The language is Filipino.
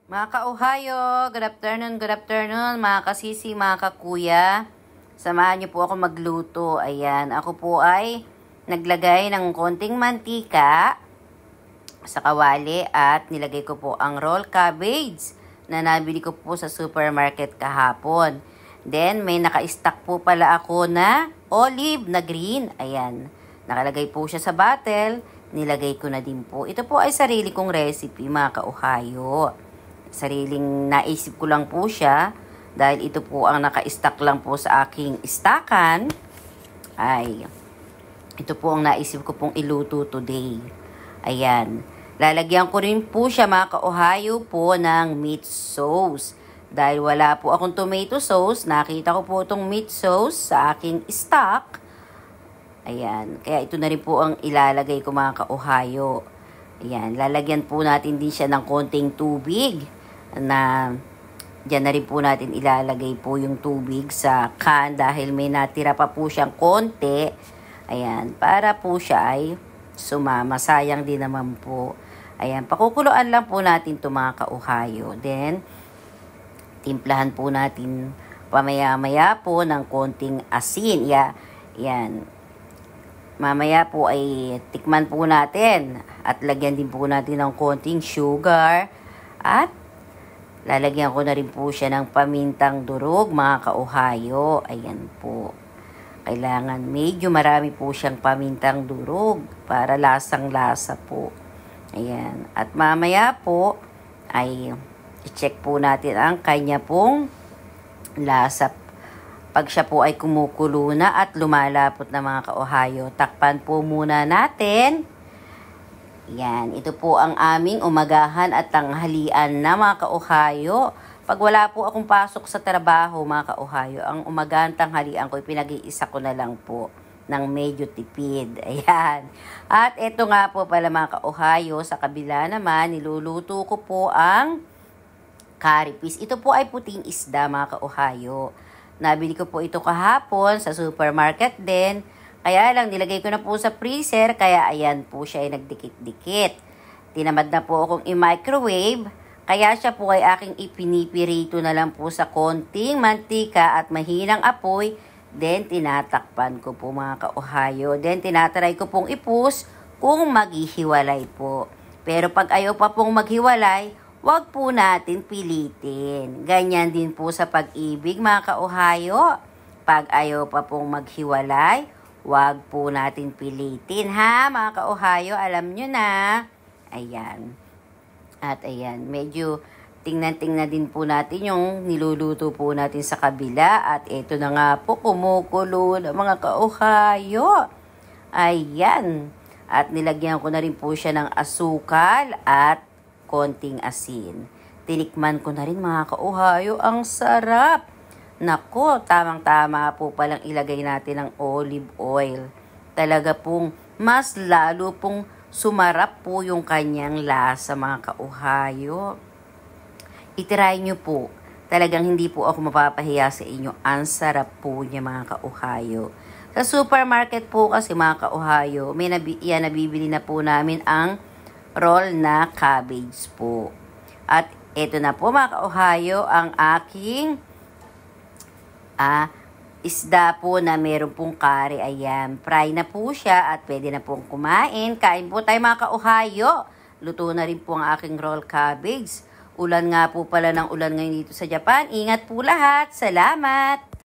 Mga ka-Ohio, good afternoon, mga kasisi, mga kakuya. Samahan niyo po ako magluto. Ayan, ako po ay naglagay ng konting mantika sa kawali at nilagay ko po ang roll cabbage na nabili ko po sa supermarket kahapon. Then, may naka-stack po pala ako na olive na green. Ayan, nakalagay po siya sa bottle. Nilagay ko na din po. Ito po ay sarili kong recipe, mga ka-Ohio. Sariling naisip ko lang po siya dahil ito po ang naka-stack lang po sa aking stakan. Ay, ito po ang naisip ko pong iluto today. Ayan. Lalagyan ko rin po siya, mga ka-Ohio, po ng meat sauce. Dahil wala po akong tomato sauce, nakita ko po itong meat sauce sa aking stock. Ayan. Kaya ito na rin po ang ilalagay ko, mga ka-Ohio. Ayan. Lalagyan po natin din siya ng konting tubig. Na dyan na rin po natin ilalagay po yung tubig sa can dahil may natira pa po siyang konti. Ayan, para po siya ay sumama. Sayang din naman po. Ayan, pakukuluan lang po natin ito, mga ka-Ohio. Then, timplahan po natin pamaya-maya po ng konting asin. Yan. Mamaya po ay tikman po natin at lagyan din po natin ng konting sugar at lalagyan ko na rin po siya ng pamintang durog, mga ka-Ohio. Ayan po. Kailangan medyo marami po siyang pamintang durog para lasang-lasa po. Ayan. At mamaya po ay i-check po natin ang kanya pong lasa. Pag siya po ay kumukulo na at lumalapot na, mga ka-Ohio, takpan po muna natin. Yan, ito po ang aming umagahan at tanghalian na, mga ka-Ohio. Pag wala po akong pasok sa trabaho, mga ka-Ohio, ang umagahan tanghalian ko, pinag-iisa ko na lang po ng medyo tipid. Ayan. At ito nga po pala, mga ka-Ohio, sa kabila naman, niluluto ko po ang curry fish. Ito po ay puting isda, mga ka-Ohio. Nabili ko po ito kahapon sa supermarket din. Kaya lang, nilagay ko na po sa freezer, kaya ayan po siya ay nagdikit-dikit. Tinamad na po akong i-microwave, kaya siya po ay aking ipinipirito na lang po sa konting mantika at mahinang apoy. Then, tinatakpan ko po, mga ka-Ohio. Then, tinatry ko pong ipus kung maghihiwalay po. Pero pag ayaw pa pong maghiwalay, wag po natin pilitin. Ganyan din po sa pag-ibig, mga ka-Ohio. Pag ayaw pa pong maghiwalay, wag po natin pilitin, ha, mga ka-Ohio. Alam nyo na. Ayan. At ayan, medyo tingnan-tingnan din po natin yung niluluto po natin sa kabila. At ito na nga po, kumukulo na, mga ka-Ohio. Ayan. At nilagyan ko na rin po siya ng asukal at konting asin. Tinikman ko na rin, mga ka-Ohio. Ang sarap! Nako, tamang-tama po palang ilagay natin ng olive oil. Talaga pong mas lalo pong sumarap po yung kanyang lasa, mga ka-Ohio. Itry nyo po. Talagang hindi po ako mapapahiya sa inyo. Ang sarap po niya, mga ka-Ohio. Sa supermarket po kasi, mga ka-Ohio, nabibili na po namin ang roll na cabbage po. At ito na po, mga ka-Ohio, ang aking isda po na meron pong curry. Ayan, fry na po siya at pwede na pong kumain. Kain po tayo, mga ka-Ohio. Luto na rin po ang aking roll cabbage. Ulan nga po pala ng ulan ngayon dito sa Japan. Ingat po lahat. Salamat!